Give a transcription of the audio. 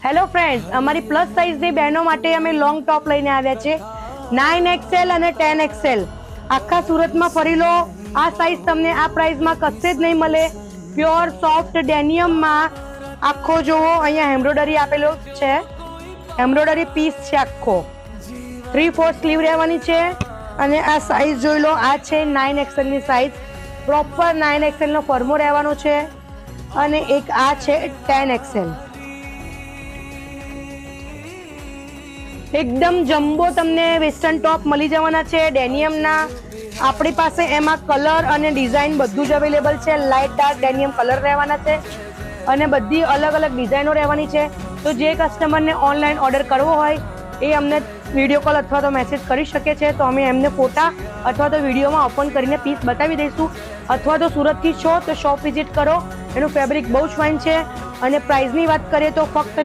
Hello friends, અમારી plus સાઇઝની બહેનો માટે અમે લોંગ ટોપ લઈને આવ્યા છે 9XL અને 10XL. આખા સુરતમાં ફરી લો, આ સાઇઝ તમને આ પ્રાઇસમાં કશે જ નહીં મળે. પ્યોર સોફ્ટ ડેનિયમમાં આખો જોવો, અહીંયા એમ્બ્રોઇડરી આપેલો છે, એમ્બ્રોઇડરી પીસ છે આખો. 3/4 સ્લીવ રહેવાની છે. અને આ સાઇઝ જોઈ લો, આ છે 9XL ની સાઇઝ. પ્રોપર 9XL નો ફોર્મો રહેવાનો છે. અને એક આ છે 10XL. એકદમ જમ્બો તમને વેસ્ટર્ન ટોપ મળી જવાના છે ડેનિયમના. આપણી પાસે એમાં કલર અને ડિઝાઇન બધું જ અવેલેબલ છે. લાઇટ ડાર્ક ડેનિયમ કલર રહેવાના છે અને બધી અલગ અલગ ડિઝાઇનો રહેવાની છે. તો જે કસ્ટમરને ઓનલાઈન ઓર્ડર કરવો હોય એ અમને વિડીયો કોલ અથવા તો મેસેજ કરી શકે છે. તો અમે એમને ફોટા અથવા તો વિડીયોમાં ઓપન કરીને પીસ બતાવી દઈશું. અથવા તો સુરતથી છો તો શોપ વિઝિટ કરો. એનું ફેબ્રિક બહુ જ ફાઇન છે. અને પ્રાઇસની વાત કરીએ તો ફક્ત